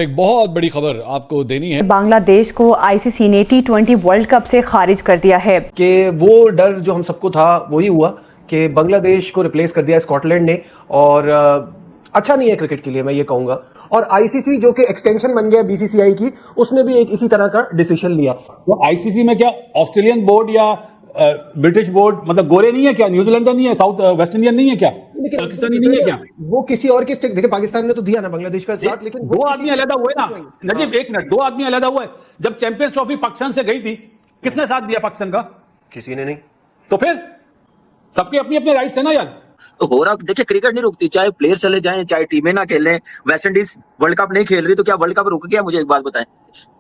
एक बहुत बड़ी खबर आपको देनी है। बांग्लादेश को आईसीसी ने T20 वर्ल्ड कप से खारिज कर दिया है कि वो डर जो हम सबको था वही हुआ कि बांग्लादेश को रिप्लेस कर दिया स्कॉटलैंड ने, और अच्छा नहीं है क्रिकेट के लिए, मैं ये कहूंगा। और आईसीसी जो कि एक्सटेंशन बन गया बीसीसीआई की, उसने भी एक इसी तरह का डिसीजन लिया। तो आईसीसी में क्या ऑस्ट्रेलियन बोर्ड या ब्रिटिश बोर्ड, मतलब गोरे नहीं है क्या? न्यूजीलैंडर नहीं है? साउथ वेस्ट इंडियन नहीं है क्या? पाकिस्तानी नहीं है क्या? वो किसी और के स्टेक, देखिए पाकिस्तान ने तो दिया ना बांग्लादेश का साथ, लेकिन दो आदमी अलग हुए ना नजीब, एक मिनट, दो आदमी अलग हुए। जब चैंपियंस ट्रॉफी पाकिस्तान से गई थी, किसने साथ दिया पाकिस्तान का? किसी ने नहीं। तो फिर सबके अपने अपने राइट्स है ना यार। तो हो रहा, देखिए क्रिकेट नहीं रुकती, चाहे प्लेयर चले जाएं, चाहे टीमें ना खेलें। वेस्ट इंडीज वर्ल्ड कप नहीं खेल रही तो क्या वर्ल्ड कप रुक गया? मुझे एक बात बताएं।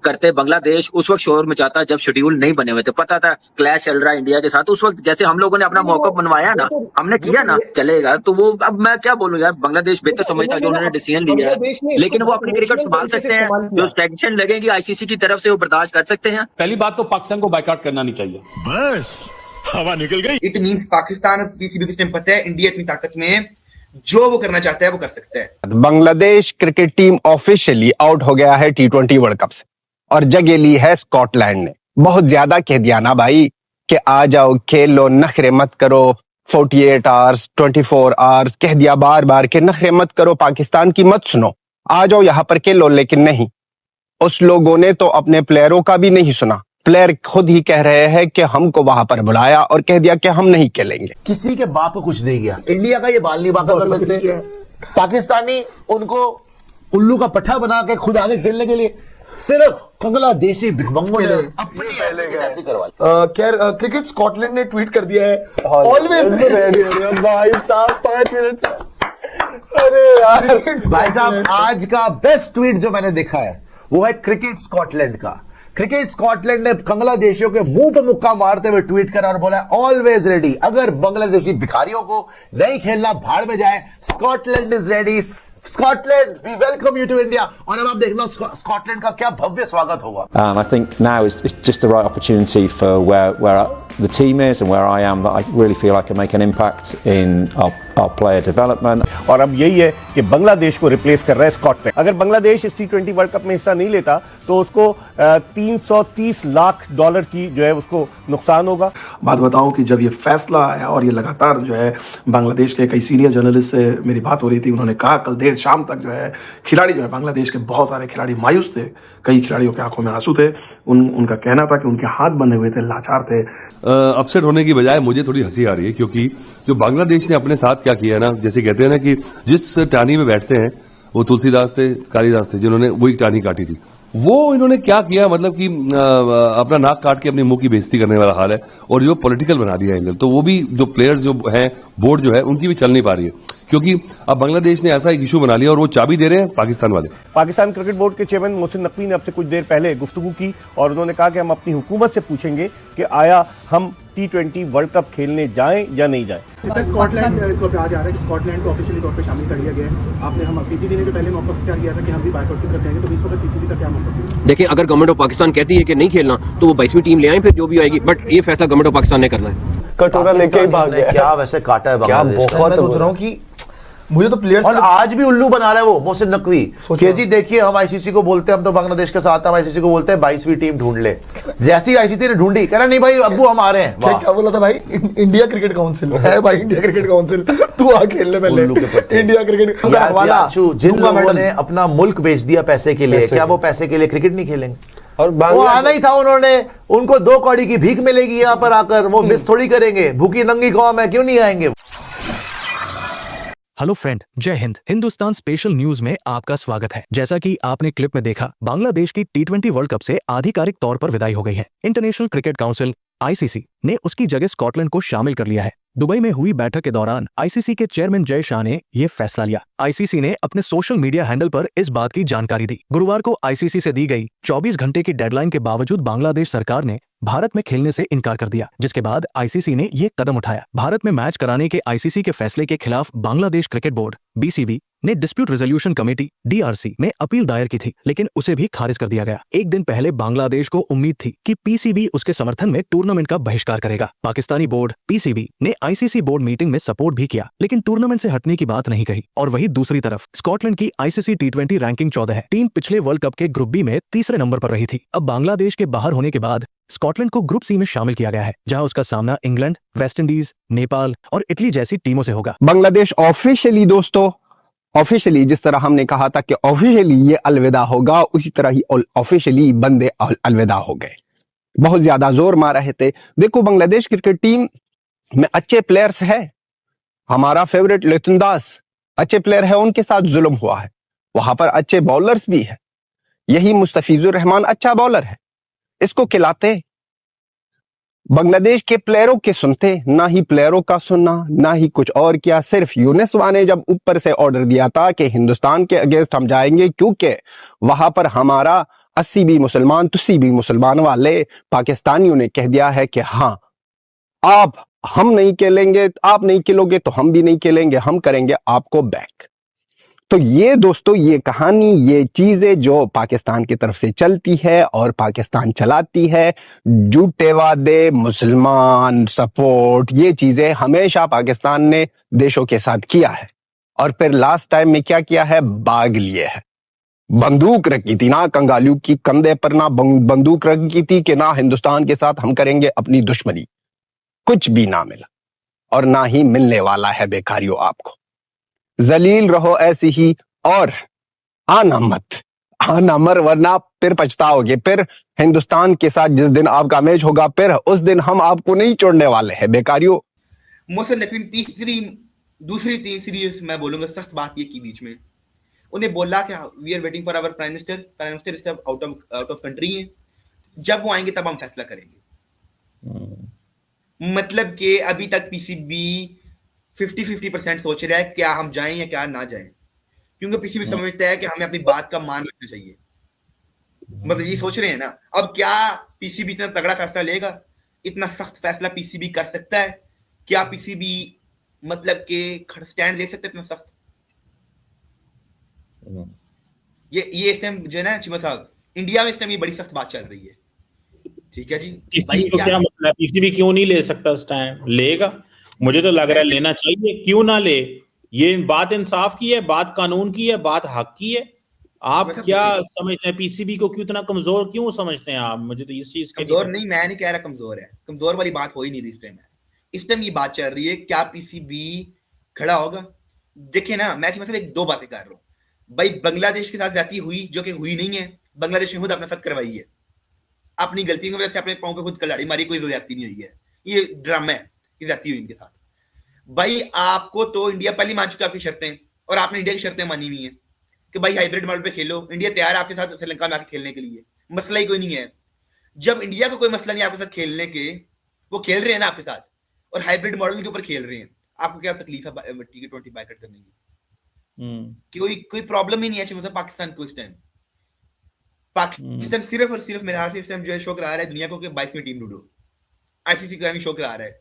करते बांग्लादेश उस वक्त शोर मचाता जब शेड्यूल नहीं बने हुए थे, पता था क्लैश चल रहा है इंडिया के साथ। उस वक्त जैसे हम लोगों ने अपना मौका बनवाया ना, हमने किया ना, चलेगा। तो वो अब मैं क्या बोलूं यार, बांग्लादेश बेहतर समझता जो उन्होंने डिसीजन लिया है, लेकिन वो अपनी क्रिकेट संभाल सकते हैं। जो सैंक्शन लगेगी आईसीसी की तरफ से वो बर्दाश्त कर सकते हैं। पहली बात तो पाकिस्तान को बायकॉट करना नहीं चाहिए। बस हवा निकल गई। इट मींस पाकिस्तान और पीसीबी को इस टाइम पता है इंडिया इतनी ताकत में है, जो वो करना चाहता है वो कर सकता है। Bangladesh cricket team officially out हो गया है T20 वर्ल्ड कप से और जगह ली है स्कॉटलैंड ने। बहुत ज्यादा कह दिया ना भाई कि आ जाओ खेल लो, नखरे मत करो। 48 आवर्स 24 आवर्स कह दिया बार बार कि नखरे मत करो, पाकिस्तान की मत सुनो, आ जाओ यहाँ पर खेल लो। लेकिन नहीं, उस लोगों ने तो अपने प्लेयरों का भी नहीं सुना। प्लेयर खुद ही कह रहे हैं कि हमको वहां पर बुलाया और कह दिया कि हम नहीं खेलेंगे। किसी के बाप को कुछ नहीं गया। इंडिया का ये बाल नहीं बाका कर सकते। पाकिस्तानी उनको उल्लू का पट्टा बना के खुद आगे खेलने के लिए सिर्फ बांग्लादेशी भिखमंगों ने अपनी ऐसी करवा। खैर क्रिकेट स्कॉटलैंड ने ट्वीट कर दिया है ऑलवेज रेडी। भाई साहब 5 मिनट। अरे यार भाई साहब, आज का बेस्ट ट्वीट जो मैंने देखा है वो है क्रिकेट स्कॉटलैंड का। क्रिकेट स्कॉटलैंड ने बांग्लादेशियों के मुंह पर मुक्का मारते हुए ट्वीट करा और बोला ऑलवेज रेडी। अगर बांग्लादेशी भिखारियों को नहीं खेलना भाड़ में जाए, Scotland is ready. Scotland, we welcome you to India. और अब आप देखना स्कॉटलैंड का क्या भव्य स्वागत होगा। I think now is just the right opportunity for where the team is and where I am, that I really feel I can make an impact in our player development. और अब यही है कि बांग्लादेश को रिप्लेस कर रहा है Scotland. अगर बांग्लादेश इस T20 वर्ल्ड कप में हिस्सा नहीं लेता तो उसको $330 लाख की जो है उसको नुकसान होगा। बात बताऊं कि जब ये फैसला आया और ये लगातार जो है बांग्लादेश के कई सीनियर जर्नलिस्ट से मेरी बात हो रही थी, उन्होंने कहा कल देर शाम तक जो है खिलाड़ी जो है बांग्लादेश के बहुत सारे खिलाड़ी मायूस थे। कई खिलाड़ियों के आंखों में आंसू थे। उनका कहना था कि उनके हाथ बंधे हुए थे, लाचार थे। अपसेट होने की बजाय मुझे थोड़ी हंसी आ रही है, क्योंकि जो बांग्लादेश ने अपने साथ क्या किया है ना, जैसे कहते हैं ना कि जिस टानी में बैठते हैं वो तुलसीदास थे, कालिदास थे, जिन्होंने वही टानी काटी थी। वो इन्होंने क्या किया, मतलब कि अपना नाक काट के अपने मुंह की बेइज्जती करने वाला हाल है, और जो पॉलिटिकल बना दिया एंगल। तो वो भी जो प्लेयर्स जो हैं, बोर्ड जो है उनकी भी चल नहीं पा रही है, क्योंकि अब बांग्लादेश ने ऐसा एक इशू बना लिया और वो चाबी दे रहे हैं पाकिस्तान वाले। पाकिस्तान क्रिकेट बोर्ड के चेयरमैन मोहसिन नकवी ने अब से कुछ देर पहले गुफ्तगू की और उन्होंने कहा कि हम अपनी हुकूमत से पूछेंगे कि आया हम T20 वर्ल्ड कप खेलने जाएं या नहीं जाएं। स्कॉटलैंड को कहा जा रहा है कि स्कॉटलैंड को ऑफिशियली तौर पे शामिल कर लिया गया है। आपने हम पीसीबी ने जो पहले मौका क्या किया था कि हम भी बायकॉट कर देंगे, तो इस वक्त पीसीबी का क्या मौका? देखिए, अगर गवर्नमेंट ऑफ पाकिस्तान कहती है कि नहीं खेलना तो वो 22वीं टीम ले आए, फिर जो भी आएगी। बट ये फैसला गवर्नमेंट ऑफ पाकिस्तान ने करना है। कटोरा लेके ही भाग गया। क्या वैसे काटा है बांग्लादेश। बहुत सोच रहा हूँ कि मुझे तो प्लेयर्स और आज भी उल्लू बना रहा है वो मोहसिन नकवी कि जी देखिए हम आईसीसी को बोलते हैं, हम तो बांग्लादेश के साथ, हम आईसीसी को बोलते हैं 22वीं टीम ढूंढ ले। जैसी आईसीसी ने ढूंढी, कह रहा नहीं भाई अब्बू हम आ रहे हैं। क्या बोला था भाई? इंडिया क्रिकेट काउंसिल है भाई, इंडिया क्रिकेट काउंसिल, तू आ खेल ले पहले। इंडिया क्रिकेट वाला जिन लोगों ने अपना मुल्क बेच दिया पैसे के लिए, क्या वो पैसे के लिए क्रिकेट नहीं खेलेंगे? और वो आना ही था उन्होंने, उनको 2 कौड़ी की भीख मिलेगी यहाँ पर आकर, वो मिस थोड़ी करेंगे। भूखी नंगी कौम है, क्यों नहीं आएंगे? हेलो फ्रेंड, जय हिंद। हिंदुस्तान स्पेशल न्यूज में आपका स्वागत है। जैसा कि आपने क्लिप में देखा, बांग्लादेश की T20 वर्ल्ड कप से आधिकारिक तौर पर विदाई हो गई है। इंटरनेशनल क्रिकेट काउंसिल आईसीसी ने उसकी जगह स्कॉटलैंड को शामिल कर लिया है। दुबई में हुई बैठक के दौरान आईसीसी के चेयरमैन जय शाह ने यह फैसला लिया। आईसीसी ने अपने सोशल मीडिया हैंडल पर इस बात की जानकारी दी। गुरुवार को आईसीसी से दी गई 24 घंटे की डेडलाइन के बावजूद बांग्लादेश सरकार ने भारत में खेलने से इनकार कर दिया, जिसके बाद आईसीसी ने ये कदम उठाया। भारत में मैच कराने के आईसीसी के फैसले के खिलाफ बांग्लादेश क्रिकेट बोर्ड बीसीबी ने डिस्प्यूट रेजोल्यूशन कमेटी डीआरसी में अपील दायर की थी, लेकिन उसे भी खारिज कर दिया गया। एक दिन पहले बांग्लादेश को उम्मीद थी कि पीसीबी उसके समर्थन में टूर्नामेंट का बहिष्कार करेगा। पाकिस्तानी बोर्ड पीसीबी ने आईसीसी बोर्ड मीटिंग में सपोर्ट भी किया, लेकिन टूर्नामेंट से हटने की बात नहीं कही। और वहीं दूसरी तरफ स्कॉटलैंड की आईसीसी T20 रैंकिंग 14 है। टीम पिछले वर्ल्ड कप के ग्रुप बी में तीसरे नंबर पर रही थी। अब बांग्लादेश के बाहर होने के बाद स्कॉटलैंड को ग्रुप सी में शामिल किया गया है, जहां उसका सामना इंग्लैंड, वेस्ट इंडीज, नेपाल और इटली जैसी टीमों से होगा। बांग्लादेश ऑफिशियली दोस्तों, ऑफिशियली जिस तरह हमने कहा था कि ऑफिशियली ये अलविदा होगा, उसी तरह ही ऑफिशियली बंदे अलविदा हो गए। बहुत ज्यादा जोर मार रहे थे। देखो बांग्लादेश क्रिकेट टीम में अच्छे प्लेयर्स है। हमारा फेवरेट लिटन दास अच्छे प्लेयर है, उनके साथ जुल्म हुआ है। वहां पर अच्छे बॉलर्स भी है। यही मुस्तफिजुर रहमान अच्छा बॉलर है, इसको खिलाते। बांग्लादेश के प्लेयरों के सुनते, ना ही प्लेयरों का सुनना, ना ही कुछ और किया। सिर्फ यूनिसवा ने जब ऊपर से ऑर्डर दिया था कि हिंदुस्तान के अगेंस्ट हम जाएंगे, क्योंकि वहां पर हमारा 80 भी मुसलमान, तुसी भी मुसलमान वाले पाकिस्तानियों ने कह दिया है कि हाँ, आप हम नहीं खेलेंगे, आप नहीं खेलोगे तो हम भी नहीं खेलेंगे, हम करेंगे आपको बैक। तो ये दोस्तों, ये कहानी, ये चीजें जो पाकिस्तान की तरफ से चलती है और पाकिस्तान चलाती है, झूठे वादे, मुसलमान सपोर्ट, ये चीजें हमेशा पाकिस्तान ने देशों के साथ किया है। और फिर लास्ट टाइम में क्या किया है, बाग लिए है। बंदूक रखी थी ना कंगालू की कंधे पर, ना बंदूक रखी थी कि ना हिंदुस्तान के साथ हम करेंगे अपनी दुश्मनी। कुछ भी ना मिला और ना ही मिलने वाला है बेकारियों आपको। जलील रहो ऐसी ही और आना मर, वरना फिर पछताओगे। फिर हिंदुस्तान के साथ जिस दिन आपका मैच होगा, फिर उस दिन हम आपको नहीं छोड़ने वाले हैं बेकारियों। मोहसिन नकवी दूसरी तीन सीरीज मैं बोलूंगा सख्त बात ये की बीच में, उन्हें बोला कि we are waiting for our prime minister इस टाइम आउट ऑफ कंट्री है, जब वो आएंगे तब हम फैसला करेंगे। मतलब कि अभी तक पीसीबी 50-50% सोच रहा है क्या हम जाएं या क्या ना जाएं, क्योंकि पीसीबी समझता है कि हमें अपनी बात का मान रखना चाहिए। मतलब ये सोच रहे हैं ना। अब क्या पीसीबी इतना तगड़ा फैसला लेगा, इतना सख्त फैसला पीसीबी कर सकता है? क्या पीसीबी मतलब के स्टैंड ले सकते इतना सख्त? ये इस टाइम जो है ना चिमा साहब, इंडिया में इस टाइम ये बड़ी सख्त बात चल रही है। ठीक है जी, पीसीबी को क्या मतलब, पीसीबी क्यों नहीं ले सकता स्टैंड? लेगा, मुझे तो लग रहा है लेना चाहिए। क्यों ना ले? ये बात इंसाफ की है, बात कानून की है, बात हक की है। आप क्या समझते हैं पीसीबी को क्यों इतना कमजोर क्यों समझते हैं आप? मुझे तो इस चीज के कमजोर नहीं, मैं नहीं कह रहा कमजोर है, कमजोर वाली बात हो ही नहीं रही इस टाइम। इस टाइम ये बात चल रही है क्या पीसीबी खड़ा होगा। देखिए ना, मैं मतलब एक दो बातें कर रहा हूँ भाई। बांग्लादेश के साथ जाती हुई जो कि हुई नहीं है, बांग्लादेश ने खुद अपने साथ करवाई है, अपनी गलती की वजह से अपने पांव पे खुद कलाड़ी मारी, कोई ज्यादती नहीं हुई है, ये ड्रामा है कि जाती हुई इनके साथ। भाई आपको तो इंडिया पहले मान चुका आपकी शर्तें, और आपने इंडिया की शर्तें मानी हुई है कि भाई हाइब्रिड मॉडल पे खेलो। इंडिया तैयार है आपके साथ श्रीलंका में आके खेलने के लिए, मसला ही कोई नहीं है। जब इंडिया को कोई मसला नहीं आपके साथ खेलने के, वो खेल रहे हैं ना आपके साथ और हाइब्रिड मॉडल के ऊपर खेल रहे हैं, आपको क्या तकलीफ है T20 बायकॉट करने की? कोई प्रॉब्लम ही नहीं है मतलब पाकिस्तान को इस टाइम। पाकिस्तान सिर्फ और सिर्फ मेरे हाथ से इस टाइम जो है शो करा रहा है दुनिया को कि 22वीं टीम ढूंढो। आईसीसी का शो करा रहा है,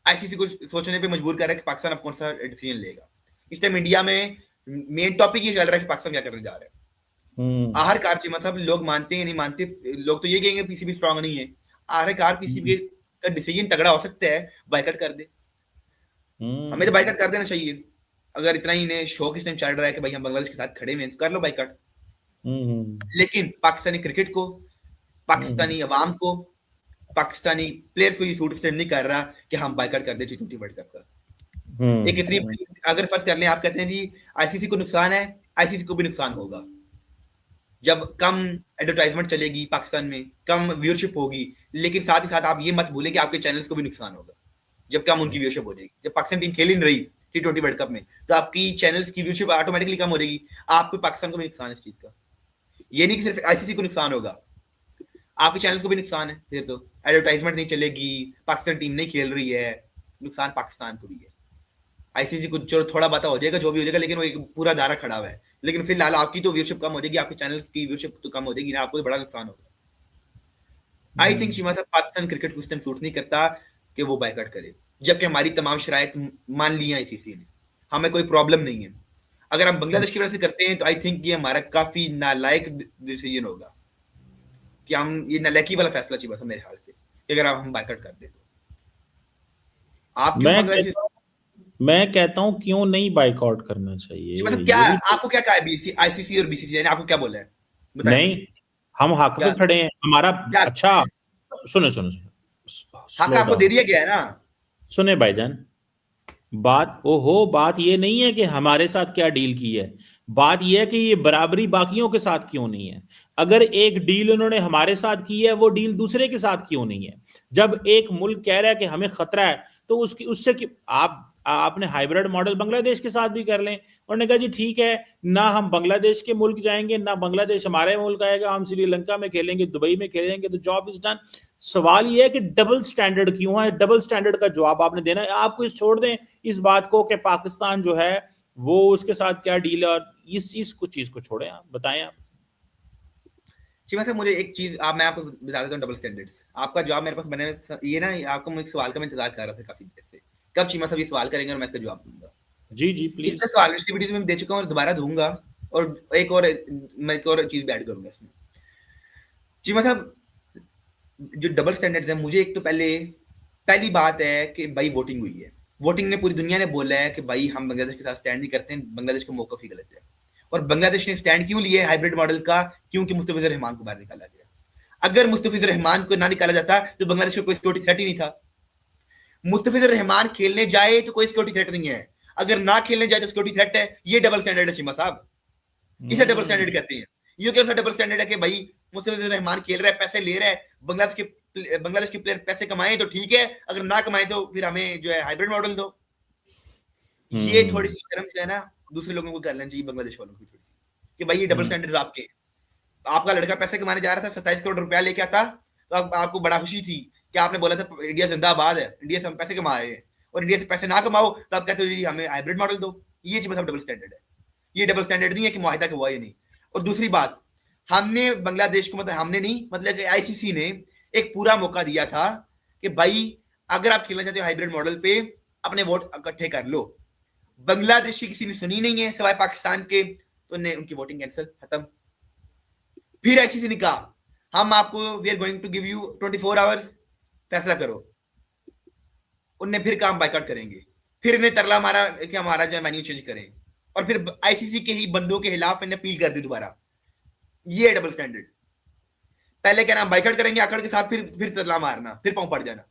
आईसीसी को सोचने पे मजबूर कर रहा है कि पाकिस्तान अब कौन सा डिसीजन लेगा। इस टाइम इंडिया में मेन टॉपिक ये चल रहा है कि पाकिस्तान क्या करने जा रहा है। आखिरकार चिमा साहब, लोग मानते हैं नहीं मानते, लोग तो ये कहेंगे पीसीबी स्ट्रांग नहीं है। आखिरकार पीसीबी का डिसीजन तगड़ा हो सकता है, बायकॉट कर दे। हमें तो बायकॉट कर देना चाहिए। अगर इतना ही इन्हें शौक इस टाइम चल रहा है कि भाई हम बांग्लादेश के साथ खड़े हैं, तो कर लो बायकॉट। लेकिन पाकिस्तानी क्रिकेट को, पाकिस्तानी अवाम को, पाकिस्तानी प्लेयर्स को ये सूट स्टैंड नहीं कर रहा कि हम बायकॉट कर दे T20 वर्ल्ड कप का। एक इतनी, अगर फर्ज कर लें आप कहते हैं जी आईसीसी को नुकसान है, आईसीसी को भी नुकसान होगा। जब कम एडवर्टाइजमेंट चलेगी पाकिस्तान में, कम व्यूअरशिप होगी, लेकिन साथ ही साथ आप ये मत भूलें कि आपके चैनल्स को भी नुकसान होगा जब कम उनकी व्यूअरशिप हो जाएगी। जब पाकिस्तान टीम खेल ही नहीं रही T20 वर्ल्ड कप में, तो आपकी चैनल्स की व्यूअरशिप ऑटोमेटिकली कम हो जाएगी। आपको पाकिस्तान को भी नुकसान है इस चीज का। ये नहीं कि सिर्फ आईसीसी को नुकसान होगा, आपके चैनल्स को भी नुकसान है। फिर तो एडवर्टाइजमेंट नहीं चलेगी, पाकिस्तान टीम नहीं खेल रही है, नुकसान पाकिस्तान को भी है। आईसीसी को जो थोड़ा बात हो जाएगा, जो भी हो जाएगा, लेकिन वो एक पूरा दायरा खड़ा हुआ है। लेकिन फिलहाल आपकी तो व्यूअरशिप कम हो जाएगी, आपके चैनल्स की व्यूअरशिप तो कम हो जाएगी ना, आपको तो बड़ा नुकसान होगा। आई थिंक चीमा साहब पाकिस्तान क्रिकेट को उस टाइम सूट नहीं करता कि वो बायकॉट करे, जबकि हमारी तमाम शराइत मान ली हैं आईसीसी ने, हमें कोई प्रॉब्लम नहीं है। अगर हम बांग्लादेश की वजह से करते हैं तो आई थिंक ये हमारा काफी नालायक डिसीजन होगा, कि हम ये नालायकी वाला फैसला चाहिए मेरे ख्याल से, कि अगर हम बायकॉट कर दे तो। आप मैं कहता हूं क्यों नहीं बाइकआउट करना चाहिए। मतलब क्या आपको क्या कहा है आईसीसी और बीसीसीआई ने, आपको क्या बोला है? नहीं, हम हक पे खड़े हैं, हमारा अच्छा सुनो हक आपको दे दिया गया है ना। सुने भाईजान, बात ये नहीं है कि हमारे साथ क्या डील की है, बात ये है कि ये बराबरी बाकियों के साथ क्यों नहीं है। अगर एक डील उन्होंने हमारे साथ की है, वो डील दूसरे के साथ क्यों नहीं है? जब एक मुल्क कह रहा है कि हमें खतरा है, तो उससे आपने हाइब्रिड मॉडल बांग्लादेश के साथ भी कर लें। उन्होंने कहा जी ठीक है, ना हम बांग्लादेश के मुल्क जाएंगे, ना बांग्लादेश हमारे मुल्क आएगा, हम श्रीलंका में खेलेंगे, दुबई में खेलेंगे, तो जॉब इज डन। सवाल यह है कि डबल स्टैंडर्ड क्यों है? डबल स्टैंडर्ड का जवाब आपने देना है। आपको इस छोड़ दें इस बात को कि पाकिस्तान जो है वो उसके साथ क्या डील है, और इस चीज को छोड़ें, आप बताएं। आप चीमा साहब मुझे एक चीज मैं आपको बता देता हूँ, डबल स्टैंडर्ड्स। आपका जवाब मेरे पास बने ये ना, आपको मुझे सवाल का मैं इंतजार कर रहा था काफी देर से, कब चीमा साहब ये सवाल करेंगे और मैं इसका जवाब दूंगा। जी प्लीज। इसका सवाल इस वीडियो में दे चुका हूँ और दोबारा दूंगा, और मैं एक और चीज भी ऐड करूंगा इसमें। चीमा साहब जो डबल स्टैंडर्ड्स है, मुझे एक तो पहली बात है कि भाई वोटिंग हुई है, वोटिंग ने पूरी दुनिया ने बोला है कि भाई हम बांग्लादेश के साथ स्टैंड नहीं करते हैं, बांग्लादेश का मौकफ ही गलत है। और बांग्लादेश ने स्टैंड क्यों लिया है हाइब्रिड मॉडल का? क्योंकि मुस्तफिजुर रहमान को बाहर निकाला गया। अगर मुस्तफिजुर रहमान को ना निकाला जाता तो बांग्लादेश को कोई सिक्योरिटी थ्रेट ही नहीं था। मुस्तफिजुर रहमान खेलने जाए तो कोई सिक्योरिटी थ्रेट नहीं है, अगर ना खेलने जाए तो सिक्योरिटी थ्रेट है। ये डबल स्टैंडर्ड है चीमा साहब, इसे डबल स्टैंडर्ड कहते हैं। ये क्या डबल स्टैंडर्ड है कि भाई मुस्तफिजुर रहमान खेल रहा है, पैसे ले रहा है, बांग्लादेश के प्लेयर पैसे कमाए तो ठीक है, अगर ना कमाए तो फिर हमें जो है हाइब्रिड मॉडल दो। ये थोड़ी सी शर्म जो है ना दूसरे लोगों को करना चाहिए, बांग्लादेश वालों की थोड़ी सी, कि भाई ये डबल स्टैंडर्ड्स आपके। आपका लड़का पैसे कमाने जा रहा था, 27 करोड़ रुपया लेके आता, तो आपको बड़ा खुशी थी कि आपने बोला था इंडिया जिंदाबाद है, इंडिया से हम पैसे कमा रहे हैं, और इंडिया से पैसे ना कमाओ तो आप कहते हो जी हमें हाइब्रिड मॉडल दो। ये चीज मतलब डबल स्टैंडर्ड है। ये डबल स्टैंडर्ड नहीं है कि मुआहिदा हुआ या नहीं। और दूसरी बात, हमने बांग्लादेश को, मतलब हमने नहीं, मतलब आईसीसी ने एक पूरा मौका दिया था कि भाई अगर आप खेलना चाहते हो हाइब्रिड मॉडल पे, अपने वोट इकट्ठे कर लो। बांग्लादेश की किसी ने सुनी नहीं है सिवाय पाकिस्तान के, तो ने उनकी वोटिंग कैंसिल, खत्म। फिर आईसीसी ने कहा हम आपको we are going to give you 24 hours, फैसला करो। उनने फिर काम बायकॉट करेंगे, फिर इन्हें तरला मारा कि हमारा जो मेन्यू चेंज करें, और फिर आईसीसी के ही बंदों के खिलाफ इन्हें अपील कर दी दोबारा। ये डबल स्टैंडर्ड। पहले क्या नाम बायकॉट करेंगे आकड़ के साथ, फिर तरला मारना, फिर पांव पड़ जाना।